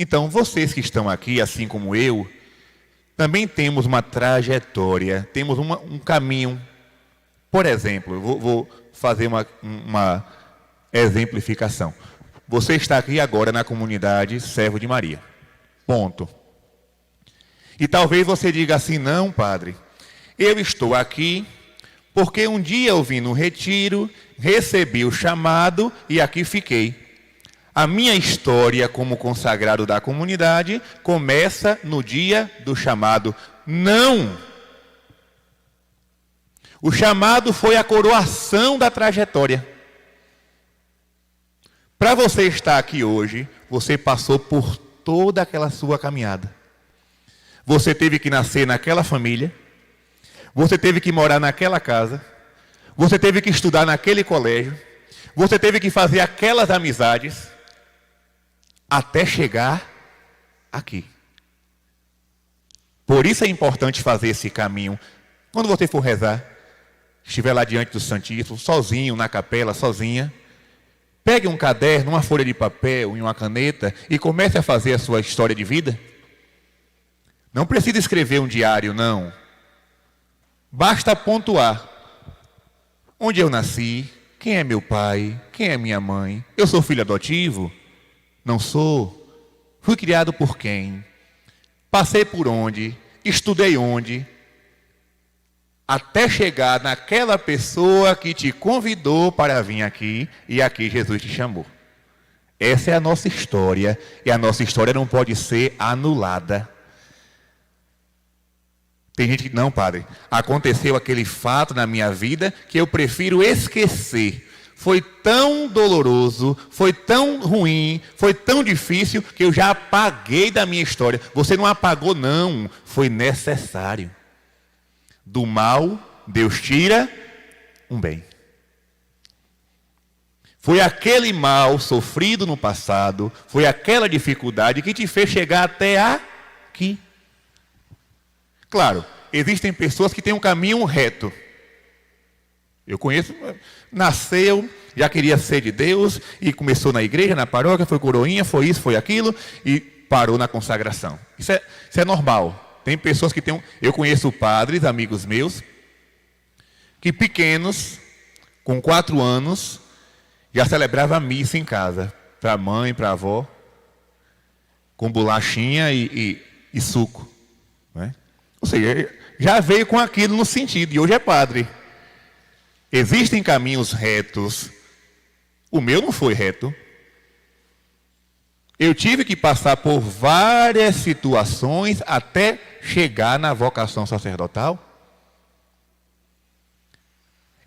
Então, vocês que estão aqui, assim como eu, também temos uma trajetória, temos um caminho. Por exemplo, eu vou fazer uma exemplificação. Você está aqui agora na comunidade Servo de Maria. Ponto. E talvez você diga assim: não, padre, eu estou aqui porque um dia eu vim no retiro, recebi o chamado e aqui fiquei. A minha história como consagrado da comunidade começa no dia do chamado. Não! O chamado foi a coroação da trajetória. Para você estar aqui hoje, você passou por toda aquela sua caminhada. Você teve que nascer naquela família, você teve que morar naquela casa, você teve que estudar naquele colégio, você teve que fazer aquelas amizades, até chegar aqui. Por isso é importante fazer esse caminho. Quando você for rezar, estiver lá diante do Santíssimo, sozinho, na capela, sozinha, pegue um caderno, uma folha de papel e uma caneta e comece a fazer a sua história de vida. Não precisa escrever um diário, não. Basta pontuar. Onde eu nasci? Quem é meu pai? Quem é minha mãe? Eu sou filho adotivo? Não sou? Fui criado por quem? Passei por onde? Estudei onde? Até chegar naquela pessoa que te convidou para vir aqui e aqui Jesus te chamou. Essa é a nossa história e a nossa história não pode ser anulada. Tem gente que, não, padre, aconteceu aquele fato na minha vida que eu prefiro esquecer. Foi tão doloroso, foi tão ruim, foi tão difícil que eu já apaguei da minha história. Você não apagou, não. Foi necessário. Do mal, Deus tira um bem. Foi aquele mal sofrido no passado, foi aquela dificuldade que te fez chegar até aqui. Claro, existem pessoas que têm um caminho reto. Eu conheço, nasceu, já queria ser de Deus, e começou na igreja, na paróquia, foi coroinha, foi isso, foi aquilo, e parou na consagração. Isso é normal. Tem pessoas que têm... Eu conheço padres, amigos meus, que pequenos, com 4 anos, já celebrava a missa em casa, para a mãe, para a avó, com bolachinha e suco. Né? Ou seja, já veio com aquilo no sentido, e hoje é padre. Existem caminhos retos. O meu não foi reto. Eu tive que passar por várias situações até chegar na vocação sacerdotal.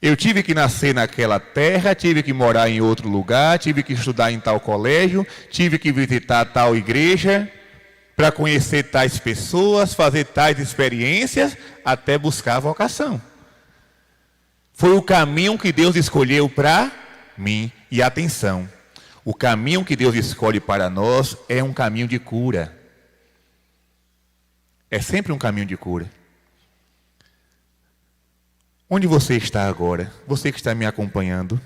Eu tive que nascer naquela terra, tive que morar em outro lugar, tive que estudar em tal colégio, tive que visitar tal igreja, para conhecer tais pessoas, fazer tais experiências, até buscar a vocação. Foi o caminho que Deus escolheu para mim. E atenção, o caminho que Deus escolhe para nós é um caminho de cura. É sempre um caminho de cura. Onde você está agora? Você que está me acompanhando.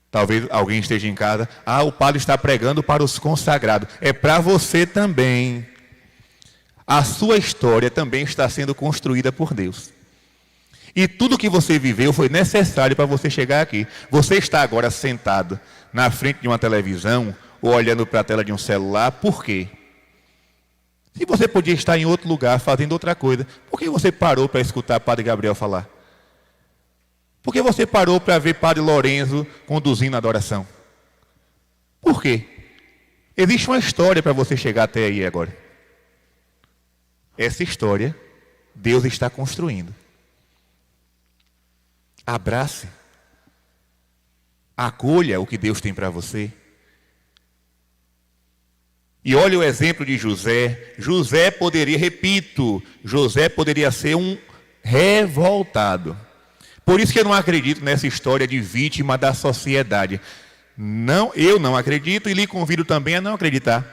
Talvez alguém esteja em casa. O padre está pregando para os consagrados. É para você também. A sua história também está sendo construída por Deus. E tudo que você viveu foi necessário para você chegar aqui. Você está agora sentado na frente de uma televisão ou olhando para a tela de um celular. Por quê? Se você podia estar em outro lugar fazendo outra coisa, por que você parou para escutar Padre Gabriel falar? Por que você parou para ver Padre Lorenzo conduzindo a adoração? Por quê? Existe uma história para você chegar até aí agora. Essa história Deus está construindo. Abrace. Acolha o que Deus tem para você. E olha o exemplo de José. José poderia ser um revoltado. Por isso que eu não acredito nessa história de vítima da sociedade. Não, eu não acredito e lhe convido também a não acreditar.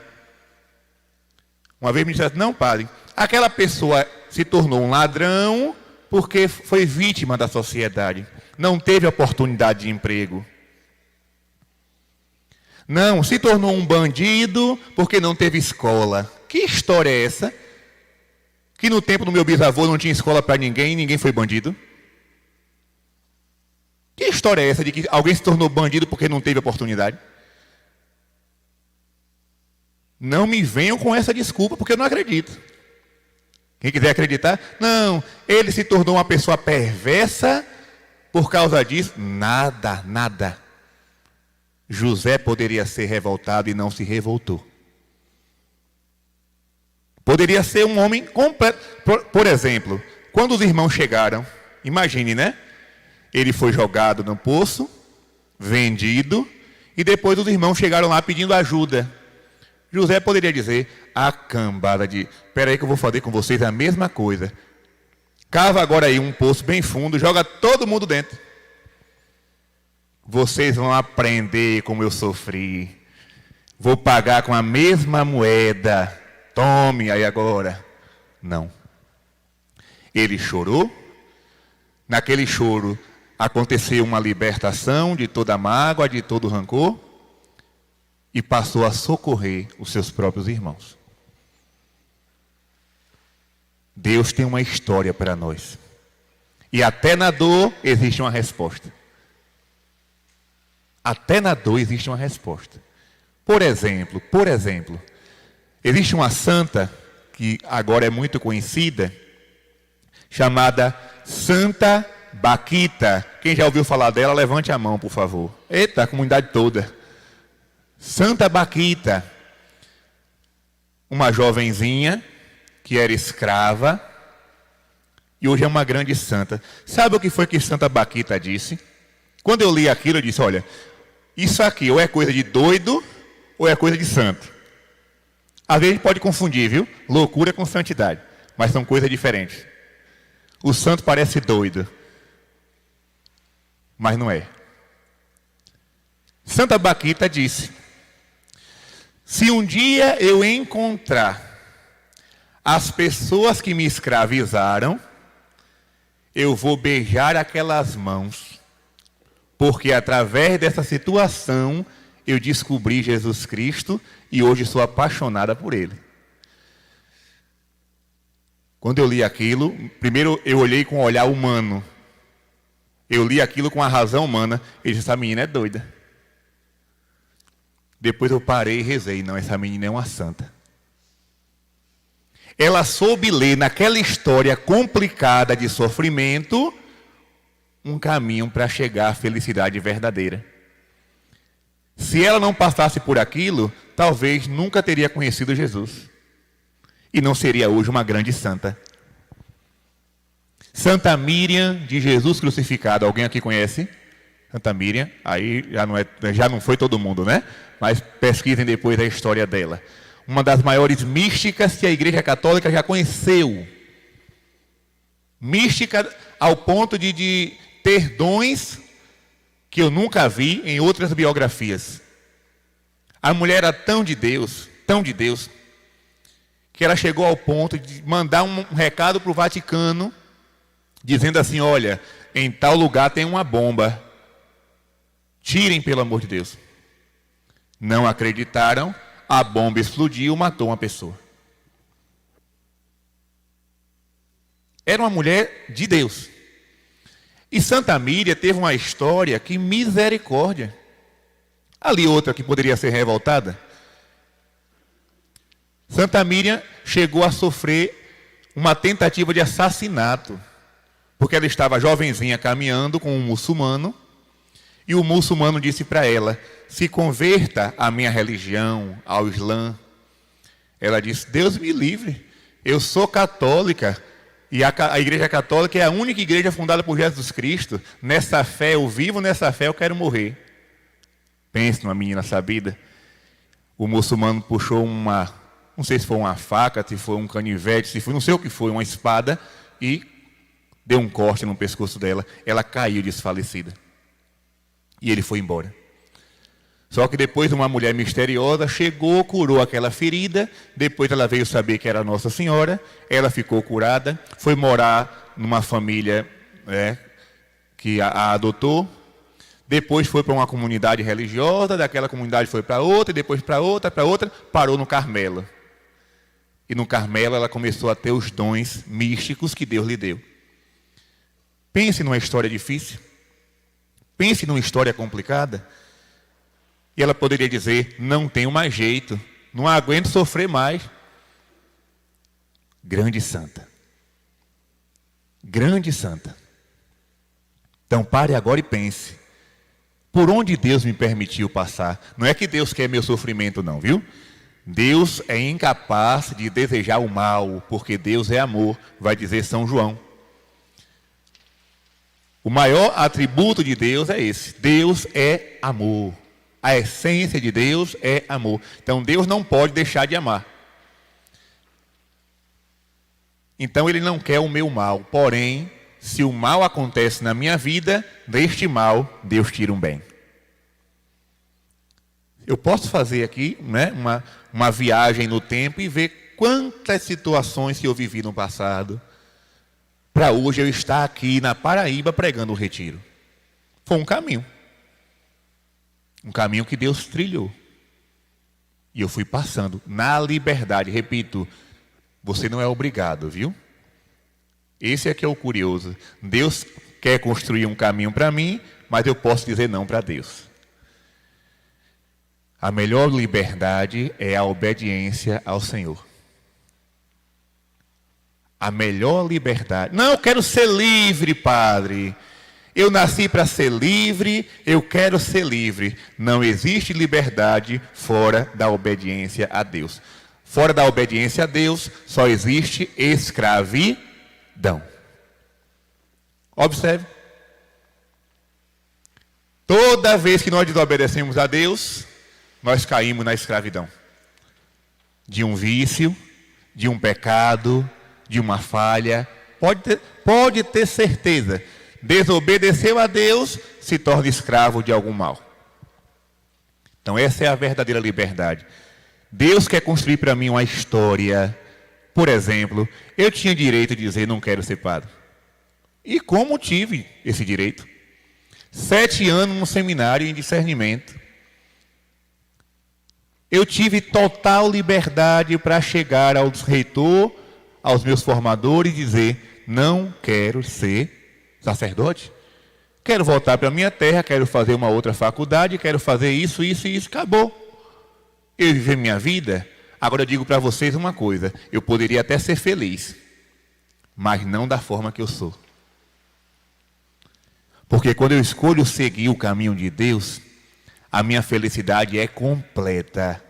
Uma vez me disseram, não, padre, aquela pessoa se tornou um ladrão porque foi vítima da sociedade. Não teve oportunidade de emprego. Não, se tornou um bandido porque não teve escola. Que história é essa? Que no tempo do meu bisavô não tinha escola para ninguém e ninguém foi bandido? Que história é essa de que alguém se tornou bandido porque não teve oportunidade? Não me venham com essa desculpa, porque eu não acredito. Quem quiser acreditar, não, ele se tornou uma pessoa perversa por causa disso. Nada, nada. José poderia ser revoltado e não se revoltou. Poderia ser um homem completo. Por exemplo, quando os irmãos chegaram, imagine, né? Ele foi jogado no poço, vendido, e depois os irmãos chegaram lá pedindo ajuda. José poderia dizer, a cambada de, espera aí que eu vou fazer com vocês a mesma coisa. Cava agora aí um poço bem fundo, joga todo mundo dentro. Vocês vão aprender como eu sofri. Vou pagar com a mesma moeda. Tome aí agora. Não. Ele chorou. Naquele choro aconteceu uma libertação de toda a mágoa, de todo o rancor. E passou a socorrer os seus próprios irmãos. Deus tem uma história para nós. E até na dor existe uma resposta. Até na dor existe uma resposta. Por exemplo, existe uma santa que agora é muito conhecida, chamada Santa Baquita. Quem já ouviu falar dela, levante a mão, por favor. Eita, a comunidade toda. Santa Baquita, uma jovenzinha que era escrava e hoje é uma grande santa. Sabe o que foi que Santa Baquita disse? Quando eu li aquilo, eu disse, olha, isso aqui ou é coisa de doido ou é coisa de santo. Às vezes a gente pode confundir, viu? Loucura com santidade, mas são coisas diferentes. O santo parece doido, mas não é. Santa Baquita disse, se um dia eu encontrar as pessoas que me escravizaram, eu vou beijar aquelas mãos, porque através dessa situação eu descobri Jesus Cristo e hoje sou apaixonada por Ele. Quando eu li aquilo, primeiro eu olhei com um olhar humano. Eu li aquilo com a razão humana e disse, essa menina é doida. Depois eu parei e rezei, não, essa menina é uma santa. Ela soube ler naquela história complicada de sofrimento um caminho para chegar à felicidade verdadeira. Se ela não passasse por aquilo, talvez nunca teria conhecido Jesus. E não seria hoje uma grande santa. Santa Miriam de Jesus crucificado. Alguém aqui conhece? Santa Miriam, aí já não foi todo mundo, né? Mas pesquisem depois a história dela. Uma das maiores místicas que a Igreja Católica já conheceu. Mística ao ponto de ter dons que eu nunca vi em outras biografias. A mulher era tão de Deus, que ela chegou ao ponto de mandar um recado para o Vaticano, dizendo assim, olha, em tal lugar tem uma bomba. Tirem, pelo amor de Deus. Não acreditaram, a bomba explodiu, matou uma pessoa. Era uma mulher de Deus. E Santa Miriam teve uma história que misericórdia. Ali outra que poderia ser revoltada. Santa Miriam chegou a sofrer uma tentativa de assassinato. Porque ela estava jovenzinha caminhando com um muçulmano. E o muçulmano disse para ela, se converta à minha religião, ao Islã. Ela disse, Deus me livre, eu sou católica. E a Igreja Católica é a única igreja fundada por Jesus Cristo. Nessa fé eu vivo, nessa fé eu quero morrer. Pense numa menina sabida. O muçulmano puxou não sei se foi uma faca, se foi um canivete, se foi, não sei o que foi, uma espada, e deu um corte no pescoço dela. Ela caiu desfalecida. E ele foi embora. Só que depois uma mulher misteriosa chegou, curou aquela ferida. Depois ela veio saber que era Nossa Senhora. Ela ficou curada. Foi morar numa família que a adotou. depois foi para uma comunidade religiosa, daquela comunidade foi para outra, e depois para outra, parou no Carmelo. E no Carmelo ela começou a ter os dons místicos que Deus lhe deu. Pense numa história difícil. Pense numa história complicada. E ela poderia dizer, não tenho mais jeito, não aguento sofrer mais. Grande santa. Grande santa. Então pare agora e pense. Por onde Deus me permitiu passar? Não é que Deus quer meu sofrimento não, viu? Deus é incapaz de desejar o mal, porque Deus é amor, vai dizer São João. O maior atributo de Deus é esse. Deus é amor. A essência de Deus é amor. Então Deus não pode deixar de amar. Então Ele não quer o meu mal. Porém, se o mal acontece na minha vida, deste mal, Deus tira um bem. Eu posso fazer aqui, né, uma viagem no tempo e ver quantas situações que eu vivi no passado, para hoje eu estar aqui na Paraíba pregando o retiro. Foi um caminho. Um caminho que Deus trilhou. E eu fui passando na liberdade. Repito, você não é obrigado, viu? Esse é que é o curioso. Deus quer construir um caminho para mim, mas eu posso dizer não para Deus. A melhor liberdade é a obediência ao Senhor. A melhor liberdade. Não, eu quero ser livre, padre. Eu nasci para ser livre, eu quero ser livre. Não existe liberdade fora da obediência a Deus. Fora da obediência a Deus, só existe escravidão. Observe. Toda vez que nós desobedecemos a Deus, nós caímos na escravidão. De um vício, de um pecado, de uma falha. Pode ter certeza. Desobedeceu a Deus, se torna escravo de algum mal. Então essa é a verdadeira liberdade. Deus quer construir para mim uma história. Por exemplo, eu tinha direito de dizer não quero ser padre. E como tive esse direito? 7 anos no seminário em discernimento. Eu tive total liberdade para chegar ao reitor, aos meus formadores e dizer, não quero ser sacerdote. Quero voltar para a minha terra, quero fazer uma outra faculdade, quero fazer isso, isso e isso, acabou. Eu vivi minha vida. Agora eu digo para vocês uma coisa, eu poderia até ser feliz, mas não da forma que eu sou. Porque quando eu escolho seguir o caminho de Deus, a minha felicidade é completa.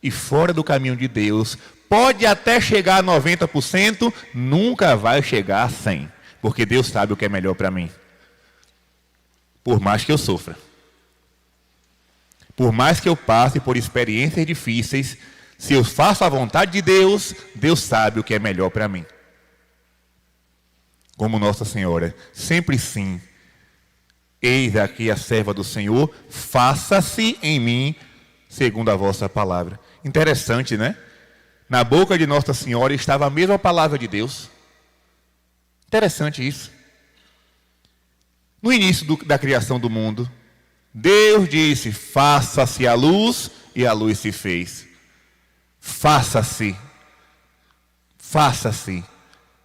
E fora do caminho de Deus, pode até chegar a 90%, nunca vai chegar a 100%. Porque Deus sabe o que é melhor para mim. Por mais que eu sofra. Por mais que eu passe por experiências difíceis, se eu faço a vontade de Deus, Deus sabe o que é melhor para mim. Como Nossa Senhora, sempre sim. Eis aqui a serva do Senhor, faça-se em mim segundo a vossa palavra. Interessante, né? Na boca de Nossa Senhora estava a mesma palavra de Deus. Interessante isso. No início da criação do mundo, Deus disse, faça-se a luz, e a luz se fez. Faça-se. Faça-se.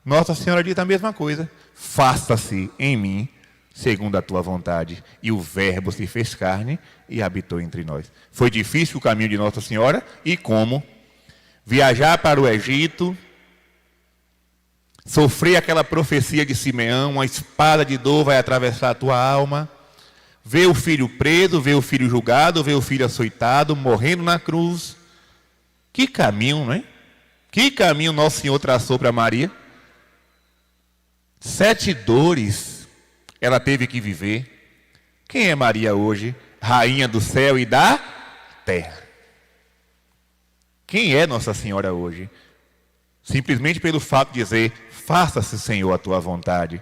Nossa Senhora diz a mesma coisa. Faça-se em mim segundo a tua vontade. E o Verbo se fez carne e habitou entre nós. Foi difícil o caminho de Nossa Senhora. E como? Viajar para o Egito, sofrer aquela profecia de Simeão, uma espada de dor vai atravessar a tua alma, ver o filho preso, ver o filho julgado, ver o filho açoitado, morrendo na cruz. Que caminho, não é? Que caminho Nosso Senhor traçou para Maria? 7 dores ela teve que viver. Quem é Maria hoje? Rainha do céu e da terra. Quem é Nossa Senhora hoje? Simplesmente pelo fato de dizer, faça-se, Senhor, a tua vontade.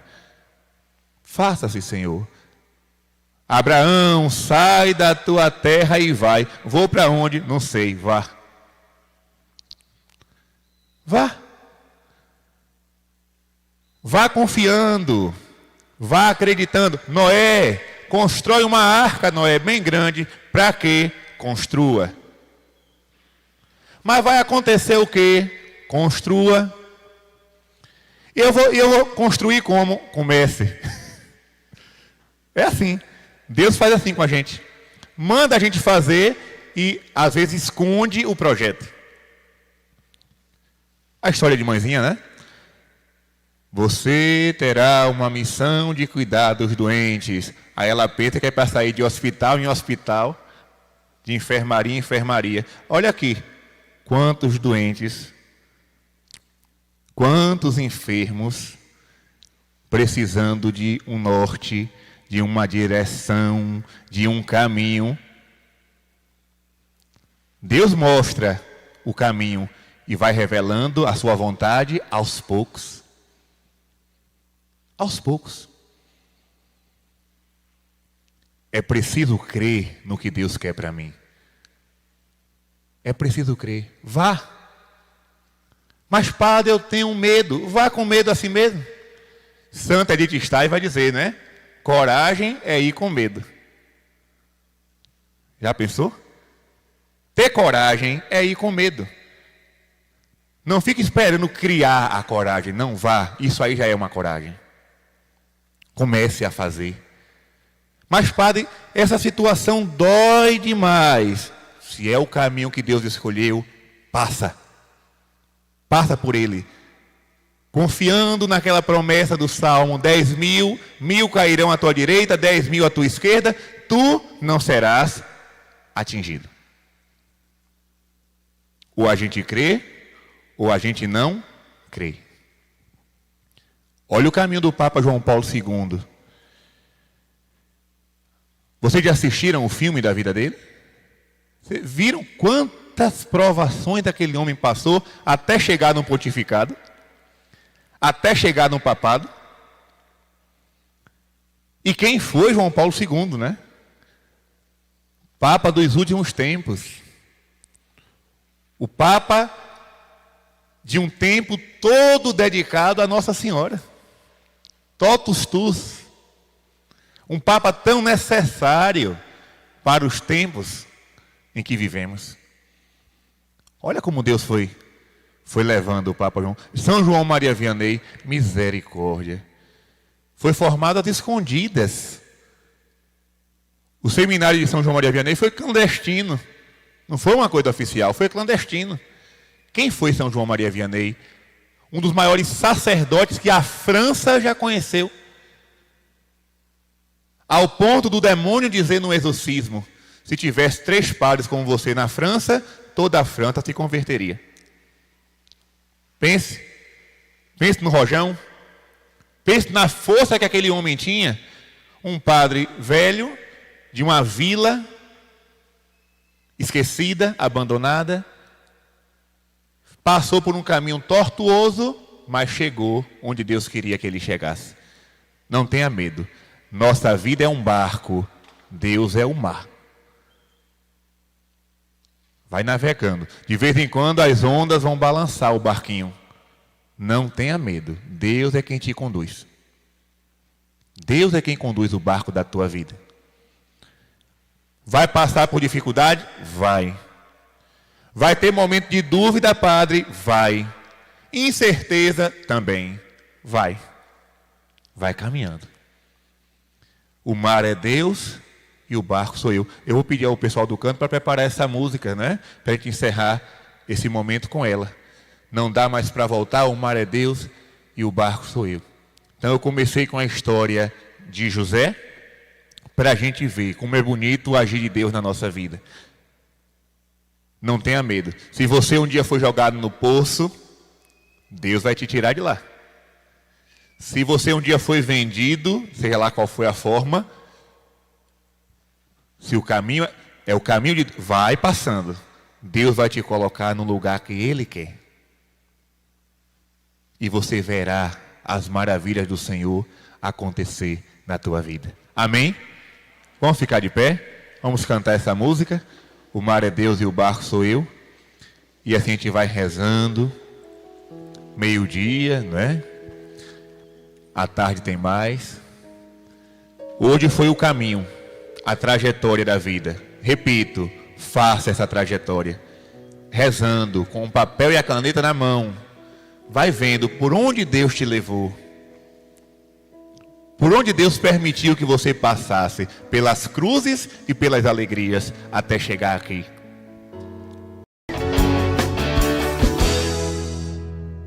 Faça-se, Senhor. Abraão, sai da tua terra e vai. Vou para onde? Não sei, vá. Vá. Vá confiando. Vá acreditando. Noé, constrói uma arca, Noé, bem grande, para que construa. Mas vai acontecer o quê? Construa. Eu vou construir como? Comece. É assim. Deus faz assim com a gente. Manda a gente fazer e às vezes esconde o projeto. A história de mãezinha, né? Você terá uma missão de cuidar dos doentes. Aí ela pensa que é para sair de hospital em hospital, de enfermaria em enfermaria. Olha aqui, quantos doentes, quantos enfermos precisando de um norte, de uma direção, de um caminho. Deus mostra o caminho e vai revelando a sua vontade aos poucos. Aos poucos. É preciso crer no que Deus quer para mim. É preciso crer. Vá. Mas, padre, eu tenho medo. Vá com medo assim mesmo. Santa Edith Stein vai dizer, né? Coragem é ir com medo. Já pensou? Ter coragem é ir com medo. Não fique esperando criar a coragem. Não vá. Isso aí já é uma coragem. Comece a fazer. Mas, padre, essa situação dói demais. Se é o caminho que Deus escolheu, passa. Passa por ele. Confiando naquela promessa do Salmo: 10.000, 1.000 cairão à tua direita, 10.000 à tua esquerda, tu não serás atingido. Ou a gente crê, ou a gente não crê. Olha o caminho do Papa João Paulo II. Vocês já assistiram o filme da vida dele? Vocês viram quantas provações aquele homem passou até chegar no pontificado? Até chegar no papado? E quem foi João Paulo II, né? Papa dos últimos tempos. O Papa de um tempo todo dedicado a Nossa Senhora. Totus tuus. Um Papa tão necessário para os tempos em que vivemos. Olha como Deus foi levando o Papa João. São João Maria Vianney, misericórdia. Foi formado às escondidas. O seminário de São João Maria Vianney foi clandestino. Não foi uma coisa oficial, foi clandestino. Quem foi São João Maria Vianney? Um dos maiores sacerdotes que a França já conheceu. Ao ponto do demônio dizer no exorcismo: se tivesse 3 padres como você na França, toda a França se converteria. Pense no rojão. Pense na força que aquele homem tinha. Um padre velho, de uma vila esquecida, abandonada, passou por um caminho tortuoso, mas chegou onde Deus queria que ele chegasse. Não tenha medo. Nossa vida é um barco, Deus é o mar. Vai navegando. De vez em quando as ondas vão balançar o barquinho. Não tenha medo. Deus é quem te conduz. Deus é quem conduz o barco da tua vida. Vai passar por dificuldade? Vai. Vai ter momento de dúvida, padre? Vai. Incerteza? Também. Vai. Vai caminhando. O mar é Deus e o barco sou eu. Eu vou pedir ao pessoal do canto para preparar essa música, né? Para a gente encerrar esse momento com ela. Não dá mais para voltar, o mar é Deus e o barco sou eu. Então eu comecei com a história de José, para a gente ver como é bonito o agir de Deus na nossa vida. Não tenha medo. Se você um dia for jogado no poço, Deus vai te tirar de lá. Se você um dia foi vendido, seja lá qual foi a forma, se o caminho é o caminho de... vai passando. Deus vai te colocar no lugar que Ele quer. E você verá as maravilhas do Senhor acontecer na tua vida. Amém? Vamos ficar de pé? Vamos cantar essa música. O mar é Deus e o barco sou eu. E assim a gente vai rezando. Meio-dia, não é? À tarde tem mais. Hoje foi o caminho, a trajetória da vida. Repito, faça essa trajetória. Rezando, com o papel e a caneta na mão. Vai vendo por onde Deus te levou. Por onde Deus permitiu que você passasse. Pelas cruzes e pelas alegrias, até chegar aqui.